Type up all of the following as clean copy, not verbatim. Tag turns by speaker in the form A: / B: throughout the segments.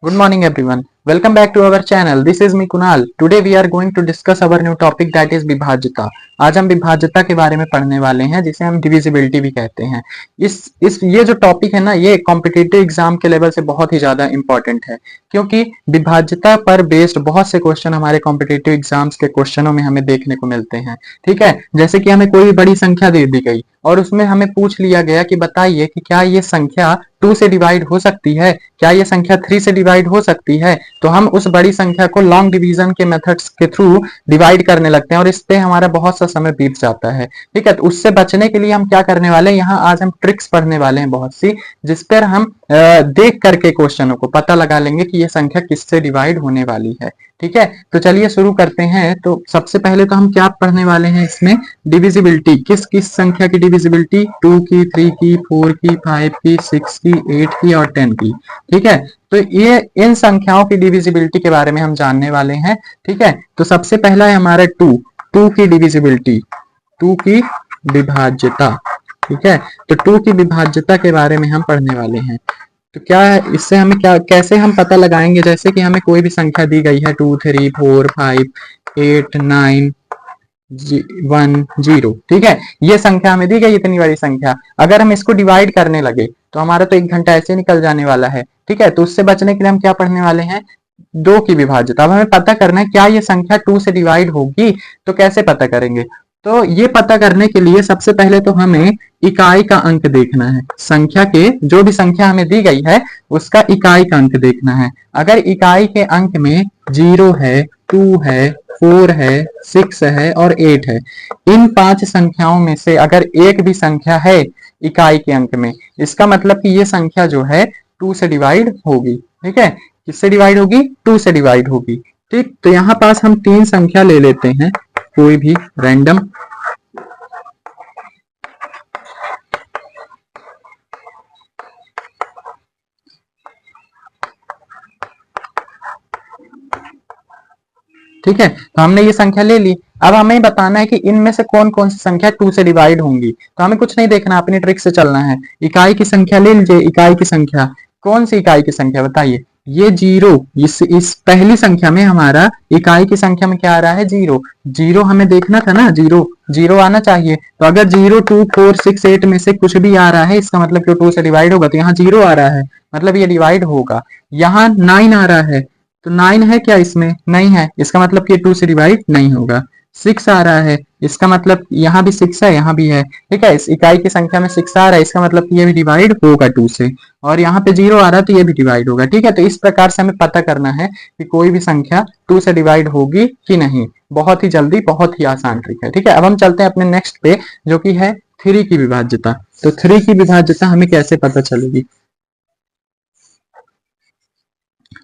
A: Good morning everyone. Welcome back to our channel. This is me Kunal. Today we are going to discuss our new topic that is विभाज्यता. आज हम विभाज्यता के बारे में पढ़ने वाले हैं जिसे हम डिविजिबिलिटी भी कहते हैं. इस ये जो टॉपिक है ना ये कॉम्पिटिटिव एग्जाम के लेवल से बहुत ही ज्यादा इंपॉर्टेंट है क्योंकि विभाज्यता पर बेस्ड बहुत से क्वेश्चन हमारे कॉम्पिटिटिव एग्जाम्स के क्वेश्चनों में हमें देखने को मिलते हैं. ठीक है, जैसे कि हमें कोई बड़ी संख्या दे दी गई और उसमें हमें पूछ लिया गया कि बताइए कि क्या ये संख्या 2 से डिवाइड हो सकती है, क्या ये संख्या 3 से डिवाइड हो सकती है. तो हम उस बड़ी संख्या को लॉन्ग डिवीजन के मेथड्स के थ्रू डिवाइड करने लगते हैं और इस पे हमारा बहुत सा समय बीत जाता है. ठीक है, तो उससे बचने के लिए हम क्या करने वाले हैं, यहाँ आज हम ट्रिक्स पढ़ने वाले हैं बहुत सी, जिस पर हम देख करके क्वेश्चनों को पता लगा लेंगे कि ये संख्या किससे डिवाइड होने वाली है. ठीक है, तो चलिए शुरू करते हैं. तो सबसे पहले तो हम क्या पढ़ने वाले हैं इसमें, डिविजिबिलिटी. किस किस संख्या की डिविजिबिलिटी, 2 की, 3 की, 4 की, 5 की, 6 की, 8 की और 10 की. ठीक है, तो ये इन संख्याओं की डिविजिबिलिटी के बारे में हम जानने वाले हैं. ठीक है, तो सबसे पहला है हमारा 2 की डिविजिबिलिटी, 2 की विभाज्यता. ठीक है, तो 2 की विभाज्यता के बारे में हम पढ़ने वाले हैं. तो क्या है इससे हमें क्या कैसे हम पता लगाएंगे, जैसे कि हमें कोई भी संख्या दी गई है 2, 3, 4, 5, 8, 9, 1, 0. ठीक है, ये संख्या हमें दी गई, इतनी बड़ी संख्या. अगर हम इसको डिवाइड करने लगे तो हमारा तो 1 घंटा ऐसे निकल जाने वाला है. ठीक है, तो उससे बचने के लिए हम क्या पढ़ने वाले हैं, 2 की विभाज्यता. अब हमें पता करना है क्या ये संख्या 2 से डिवाइड होगी, तो कैसे पता करेंगे. तो ये पता करने के लिए सबसे पहले तो हमें इकाई का अंक देखना है. संख्या के जो भी संख्या हमें दी गई है उसका इकाई का अंक देखना है. अगर इकाई के अंक में 0 है, 2 है, 4 है, 6 है और 8 है, इन 5 संख्याओं में से अगर एक भी संख्या है इकाई के अंक में, इसका मतलब कि ये संख्या जो है 2 से डिवाइड होगी. ठीक है, किससे डिवाइड होगी, 2 से डिवाइड होगी. ठीक, तो यहाँ पास हम 3 संख्या ले लेते हैं, कोई भी रैंडम. ठीक है, तो हमने ये संख्या ले ली. अब हमें बताना है कि इनमें से कौन कौन सी संख्या 2 से डिवाइड होंगी. तो हमें कुछ नहीं देखना, अपनी ट्रिक से चलना है. इकाई की संख्या ले लीजिए. इकाई की संख्या, कौन सी इकाई की संख्या बताइए, ये 0. इस पहली संख्या में हमारा इकाई की संख्या में क्या आ रहा है, 0. 0 हमें देखना था ना, 0 0 आना चाहिए. तो अगर 0, 2, 4, 6, 8 में से कुछ भी आ रहा है इसका मतलब कि 2 से डिवाइड होगा. तो यहाँ 0 आ रहा है मतलब ये डिवाइड होगा. यहाँ 9 आ रहा है, तो 9 है क्या इसमें, नहीं है, इसका मतलब कि 2 से डिवाइड नहीं होगा. 6 आ रहा है, इसका मतलब यहाँ भी 6 है, यहाँ भी है. ठीक है, इस इकाई की संख्या में 6 आ रहा है, इसका मतलब कि ये भी डिवाइड होगा 2 से. और यहाँ पे 0 आ रहा है तो ये भी डिवाइड होगा. ठीक है, तो इस प्रकार से हमें पता करना है कि कोई भी संख्या 2 से डिवाइड होगी कि नहीं. बहुत ही जल्दी, बहुत ही आसान ट्रिक है. ठीक है, अब हम चलते हैं अपने नेक्स्ट पे जो कि है 3 की विभाज्यता. तो 3 की विभाज्यता हमें कैसे पता चलेगी,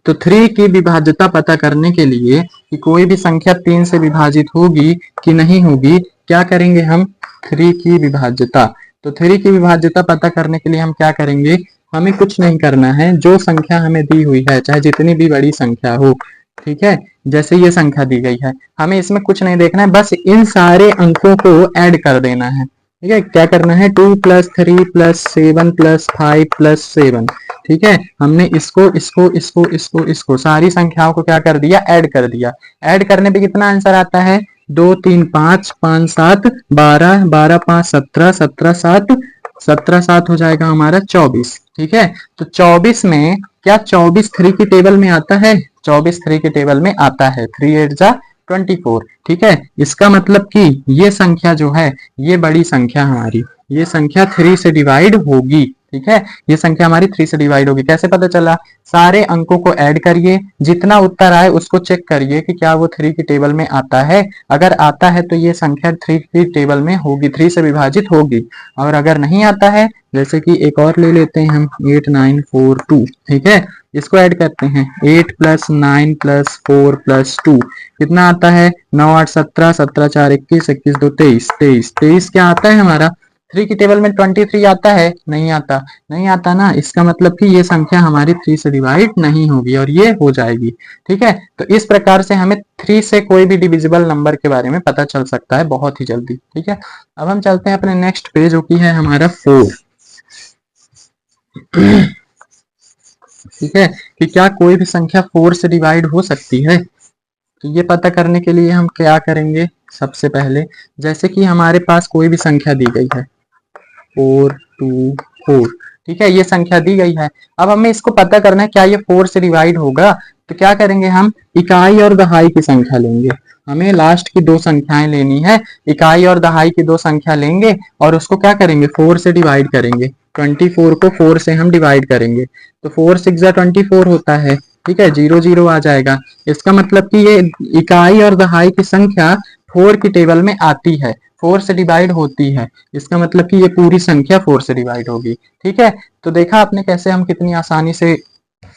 A: तो 3 की विभाज्यता पता करने के लिए कि कोई भी संख्या 3 से विभाजित होगी कि नहीं होगी, क्या करेंगे हम, 3 की विभाज्यता. तो 3 की विभाज्यता पता करने के लिए हम क्या करेंगे, हमें कुछ नहीं करना है. जो संख्या हमें दी हुई है, चाहे जितनी भी बड़ी संख्या हो, ठीक है, जैसे ये संख्या दी गई है, हमें इसमें कुछ नहीं देखना है, बस इन सारे अंकों को ऐड कर देना है. ठीक है, क्या करना है, 2 + 3 + 7 + 5 + 7. ठीक है, हमने इसको सारी संख्याओं को क्या कर दिया, ऐड कर दिया. ऐड करने पे कितना आंसर आता है, 2, 3, 5, 5, 7, 12, 12, 5, 17, 17, 7, 17, 7 हो जाएगा हमारा 24. ठीक है, तो 24 में क्या 24 3 की टेबल में आता है, 24 3 की टेबल में आता है. 3 8 जा 24. ठीक है, इसका मतलब कि ये संख्या जो है, ये बड़ी संख्या हमारी, ये संख्या 3 से डिवाइड होगी. ठीक है, ये संख्या हमारी 3 से डिवाइड होगी. कैसे पता चला, सारे अंकों को ऐड करिए, जितना उत्तर आए उसको चेक करिए कि क्या वो 3 की टेबल में आता है. अगर आता है तो ये संख्या 3 की टेबल में होगी, 3 से विभाजित होगी. और अगर नहीं आता है, जैसे कि एक और ले लेते हैं हम, 8 9 4 2. ठीक है, इसको ऐड करते हैं, 8 + 9 + 4 + 2 कितना आता है, 9 8 17, 17 4 21, 21 2 23, 23, 23 क्या आता है हमारा, 3 की टेबल में 23 आता है, नहीं आता. नहीं आता ना, इसका मतलब कि ये संख्या हमारी 3 से डिवाइड नहीं होगी और ये हो जाएगी. ठीक है, तो इस प्रकार से हमें 3 से कोई भी डिविजिबल नंबर के बारे में पता चल सकता है बहुत ही जल्दी. ठीक है, अब हम चलते हैं अपने नेक्स्ट पे जो कि है हमारा 4. ठीक है, कि क्या कोई भी संख्या 4 से डिवाइड हो सकती है। तो ये पता करने के लिए हम क्या करेंगे, सबसे पहले जैसे कि हमारे पास कोई भी संख्या दी गई है 4 2 4, ठीक है, ये संख्या दी गई है। अब हमें इसको पता करना है क्या ये 4 से डिवाइड होगा। तो क्या करेंगे, हम इकाई और दहाई की संख्या लेंगे। हमें लास्ट की दो संख्याएं लेनी है, इकाई और दहाई की दो संख्या लेंगे और उसको क्या करेंगे, 4 से डिवाइड करेंगे। 24 को 4 से हम डिवाइड करेंगे तो 4 6 24 होता है, ठीक है, 0 0 आ जाएगा। इसका मतलब कि ये इकाई और दहाई की संख्या 4 की टेबल में आती है, 4 से डिवाइड होती है। इसका मतलब कि ये पूरी संख्या 4 से डिवाइड होगी, ठीक है। तो देखा आपने कैसे हम कितनी आसानी से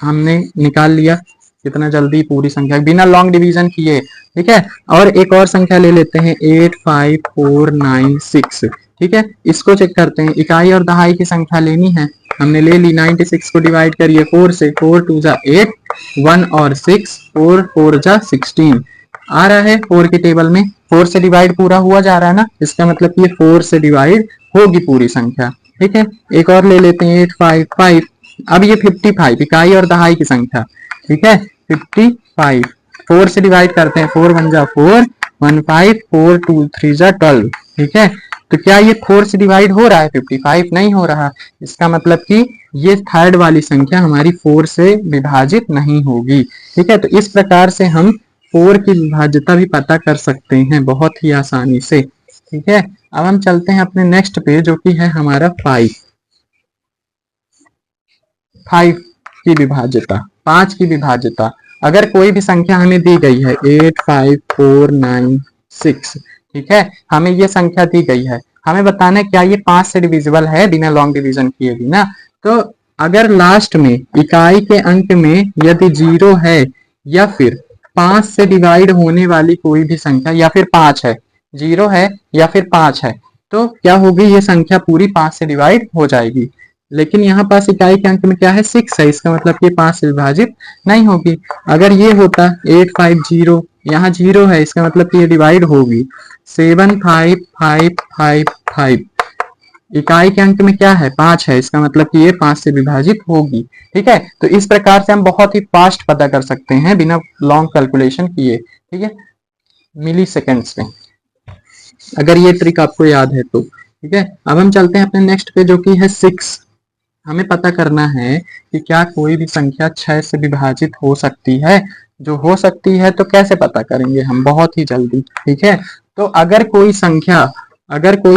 A: हमने निकाल लिया, कितना जल्दी पूरी संख्या बिना लॉन्ग डिवीजन किए, ठीक है। और एक और संख्या ले लेते हैं 8 5 4 9 6, ठीक है। इसको चेक करते हैं, इकाई और दहाई की संख्या लेनी है, हमने ले ली। 96 को डिवाइड करिए 4 से, 4 2 जा 8, 1 और 6, 4 4 जा 16 आ रहा है 4 की टेबल में। 4 से डिवाइड पूरा हुआ जा रहा है ना, इसका मतलब कि ये 4 से डिवाइड होगी पूरी संख्या, ठीक है। एक और ले लेते हैं 8 5 5, अब ये 55 इकाई और दहाई की संख्या, ठीक है। 55 4 से डिवाइड करते हैं, 4 1 जा 4, 1 5, 4 2 3 जा 12, ठीक है। तो क्या ये 4 से डिवाइड हो रहा है, 55 नहीं हो रहा। इसका मतलब कि ये थर्ड वाली संख्या हमारी 4 से विभाजित नहीं होगी, ठीक है। तो इस प्रकार से हम 4 की विभाज्यता भी पता कर सकते हैं बहुत ही आसानी से, ठीक है। अब हम चलते हैं अपने नेक्स्ट पे जो कि है हमारा 5 की विभाज्यता, 5 की विभाज्यता। अगर कोई भी संख्या हमें दी गई है 8 5 4 9 6, ठीक है, हमें ये संख्या दी गई है, हमें बताना है क्या ये 5 से डिविजिबल है बिना लॉन्ग डिवीजन किए भी ना। तो अगर लास्ट में इकाई के अंक में यदि 0 है या फिर 5 से डिवाइड होने वाली कोई भी संख्या या फिर 5 है, 0 है या फिर 5 है, तो क्या होगी, ये संख्या पूरी 5 से डिवाइड हो जाएगी। लेकिन यहाँ पास इकाई के अंक में क्या है, 6 है, इसका मतलब ये 5 से विभाजित नहीं होगी। अगर ये होता 8 5 0, यहाँ 0 है, इसका मतलब ये डिवाइड होगी। 7 5 5 5 5, इकाई के अंक में क्या है, 5 है, इसका मतलब कि ये 5 से विभाजित होगी, ठीक है। तो इस प्रकार से हम बहुत ही फास्ट पता कर सकते हैं बिना लॉन्ग कैलकुलेशन किए, ठीक है, मिली सेकेंड्स में, अगर ये ट्रिक आपको याद है तो, ठीक है। अब हम चलते हैं अपने नेक्स्ट पे जो कि है 6। हमें पता करना है कि क्या कोई भी संख्या 6 से विभाजित हो सकती है। जो हो सकती है तो कैसे पता करेंगे हम, बहुत ही जल्दी, ठीक है। तो अगर कोई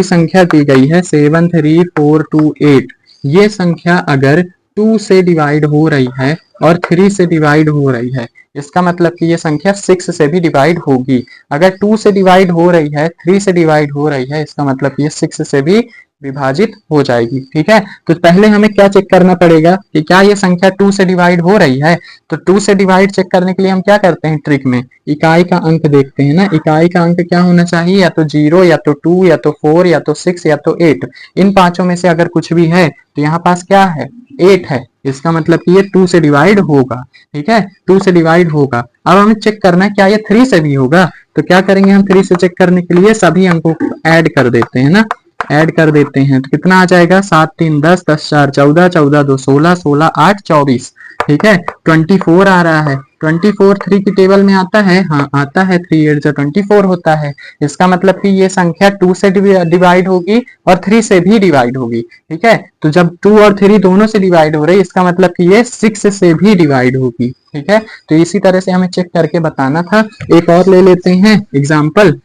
A: संख्या दी गई है 7 3 4 2 8, ये संख्या अगर 2 से डिवाइड हो रही है और 3 से डिवाइड हो रही है, इसका मतलब कि ये संख्या 6 से भी डिवाइड होगी। अगर 2 से डिवाइड हो रही है, 3 से डिवाइड हो रही है, इसका मतलब ये 6 से भी विभाजित हो जाएगी, ठीक है। तो पहले हमें क्या चेक करना पड़ेगा कि क्या ये संख्या 2 से डिवाइड हो रही है। तो 2 से डिवाइड चेक करने के लिए हम क्या करते हैं, ट्रिक में इकाई का अंक देखते हैं ना। इकाई का अंक क्या होना चाहिए, या तो 0 या तो 2 या तो 4 या तो 6 या तो 8, इन पांचों में से अगर कुछ भी है तो यहाँ पास क्या है, 8 है, इसका मतलब कि ये 2 से डिवाइड होगा, ठीक है, 2 से डिवाइड होगा। अब हमें चेक करना है क्या ये 3 से भी होगा। तो क्या करेंगे हम 3 से चेक करने के लिए सभी अंकों को ऐड कर देते हैं ना, ऐड कर देते हैं तो कितना आ जाएगा, 7 3 10, 10 4 14, 14 2 16, 16 8 24, ठीक है। 24 आ रहा है, 24 3 की टेबल में आता है, हाँ आता है, 3 8 जा 24 होता है। इसका मतलब कि ये संख्या 2 से डिवाइड होगी और 3 से भी डिवाइड होगी, ठीक है। तो जब 2 और 3 दोनों से डिवाइड हो रही है, इसका मतलब कि ये 6 से भी डिवाइड होगी, ठीक है। तो इसी तरह से हमें चेक करके बताना था। एक और ले लेते हैं एग्जाम्पल,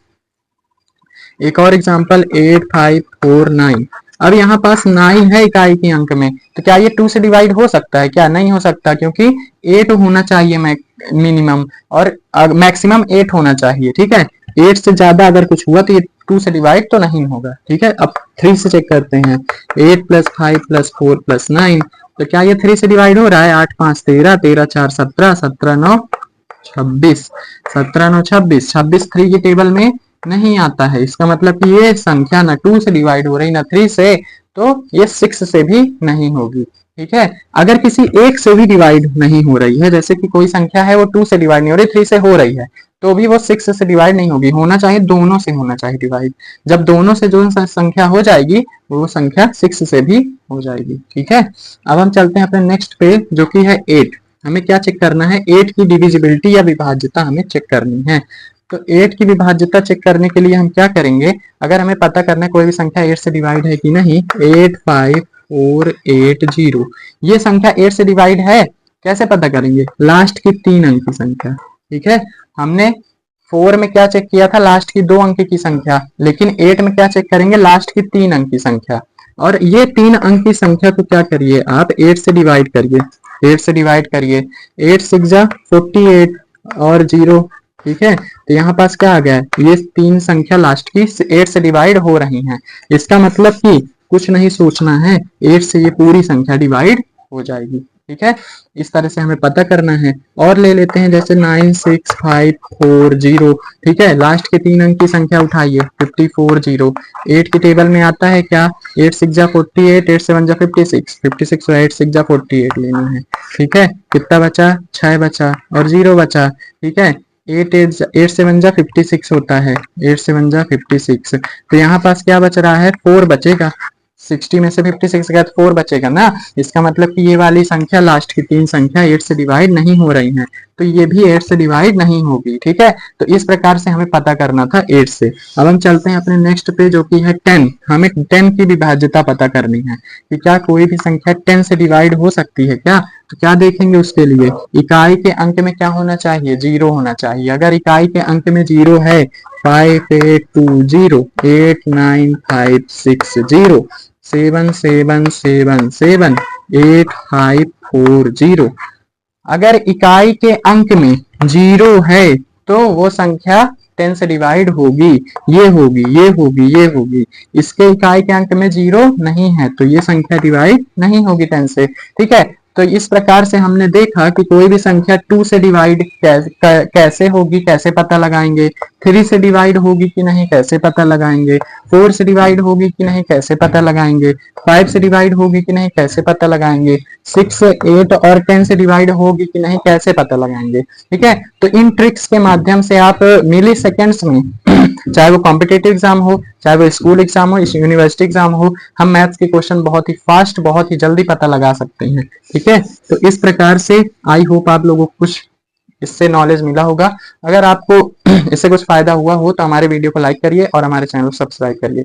A: एक और एग्जाम्पल 8 5 4 9। अब यहाँ पास 9 है इकाई के अंक में, तो क्या ये 2 से डिवाइड हो सकता है, क्या नहीं हो सकता, क्योंकि 8 होना चाहिए मिनिमम और मैक्सिमम 8 होना चाहिए, ठीक है। 8 से ज्यादा अगर कुछ हुआ तो ये 2 से डिवाइड तो नहीं होगा, ठीक है। अब 3 से चेक करते हैं, 8 + 5 + 4 + 9, तो क्या ये 3 से डिवाइड हो रहा है। 8 5 13, 13 4 17, 17 9 26, 17 9 26, 26 3 की टेबल में नहीं आता है। इसका मतलब कि ये संख्या ना 2 से डिवाइड हो रही ना 3 से, तो ये 6 से भी नहीं होगी, ठीक है। अगर किसी एक से भी डिवाइड नहीं हो रही है, जैसे कि कोई संख्या है वो 2 से डिवाइड नहीं हो रही, 3 से हो रही है, तो भी वो 6 से डिवाइड नहीं होगी, होना चाहिए दोनों से होना चाहिए डिवाइड। जब दोनों से जो संख्या हो जाएगी वो संख्या 6 से भी हो जाएगी। ठीक है, अब हम चलते हैं अपने नेक्स्ट पे जो कि है 8। हमें क्या चेक करना है, 8 की डिविजिबिलिटी या विभाज्यता हमें चेक करनी है। तो 8 की विभाज्यता चेक करने के लिए हम क्या करेंगे, अगर हमें पता करना है कोई भी संख्या 8 से डिवाइड है कि नहीं, 8 5 4 8 0, ये संख्या 8 से डिवाइड है, कैसे पता करेंगे, लास्ट की 3 अंक की संख्या। ठीक है, हमने 4 में क्या चेक किया था, लास्ट की 2 अंक की संख्या, लेकिन 8 में क्या चेक करेंगे, लास्ट की 3 अंक की संख्या। और ये 3 अंक की संख्या को क्या करिए आप, 8 से डिवाइड करिए, 8 से डिवाइड करिए, 8 6 जा 48 और 0। ठीक है, तो यहाँ पास क्या आ गया, ये 3 संख्या लास्ट की 8 से डिवाइड हो रही हैं, इसका मतलब कि कुछ नहीं सोचना है, 8 से ये पूरी संख्या डिवाइड हो जाएगी। ठीक है, इस तरह से हमें पता करना है। और ले लेते हैं जैसे 9 6 5 4 0। ठीक है, लास्ट के 3 अंक की संख्या उठाइए, 54 0। 8 की टेबल में आता है क्या, 8 6 जा 48, 8 7 जा 56, 56 और 8 6 जा 48 लेना है। ठीक है, कितना बचा, 6 बचा और 0 बचा। ठीक है, 8 7 जा 56 होता है, 8 7 जा 56। तो यहाँ पास क्या बच रहा है, 4 बचेगा, 60 में से 56 गया तो 4 बचेगा ना। इसका मतलब कि ये वाली संख्या लास्ट की 3 संख्या 8 से डिवाइड नहीं हो रही हैं, तो ये भी 8 से डिवाइड नहीं होगी। ठीक है, तो इस प्रकार से हमें पता करना था 8 से। अब हम चलते हैं अपने नेक्स्ट पे जो कि है 10। हमें 10 की विभाज्यता पता करनी है कि क्या कोई भी संख्या 10 से डिवाइड हो सकती है क्या। तो क्या देखेंगे उसके लिए, इकाई के अंक में क्या होना चाहिए, 0 होना चाहिए। अगर इकाई के अंक में 0 है, 5 8 2 0, 8 9 5 6 0, 7 7 7 7, 8 5 4 0। अगर इकाई के अंक में 0 है तो वो संख्या 10 से डिवाइड होगी, ये होगी, ये होगी, ये होगी। इसके इकाई के अंक में 0 नहीं है तो ये संख्या डिवाइड नहीं होगी 10 से। ठीक है, तो इस प्रकार से हमने देखा कि कोई भी संख्या 2 से डिवाइड कैसे होगी, कैसे पता लगाएंगे, 3 से डिवाइड होगी कि नहीं कैसे पता लगाएंगे, 4 से डिवाइड होगी कि नहीं कैसे पता लगाएंगे, 5 से डिवाइड होगी कि नहीं कैसे पता लगाएंगे, 6 8 और 10 से डिवाइड होगी कि नहीं कैसे पता लगाएंगे। ठीक है, तो इन ट्रिक्स के माध्यम से आप मिली सेकेंड्स में चाहे वो कॉम्पिटेटिव एग्जाम हो, चाहे वो स्कूल एग्जाम हो, यूनिवर्सिटी एग्जाम हो, हम मैथ्स के क्वेश्चन बहुत ही फास्ट, बहुत ही जल्दी पता लगा सकते हैं। ठीक है, तो इस प्रकार से आई होप आप लोगों को कुछ इससे नॉलेज मिला होगा। अगर आपको इससे कुछ फायदा हुआ हो तो हमारे वीडियो को लाइक करिए और हमारे चैनल को सब्सक्राइब करिए।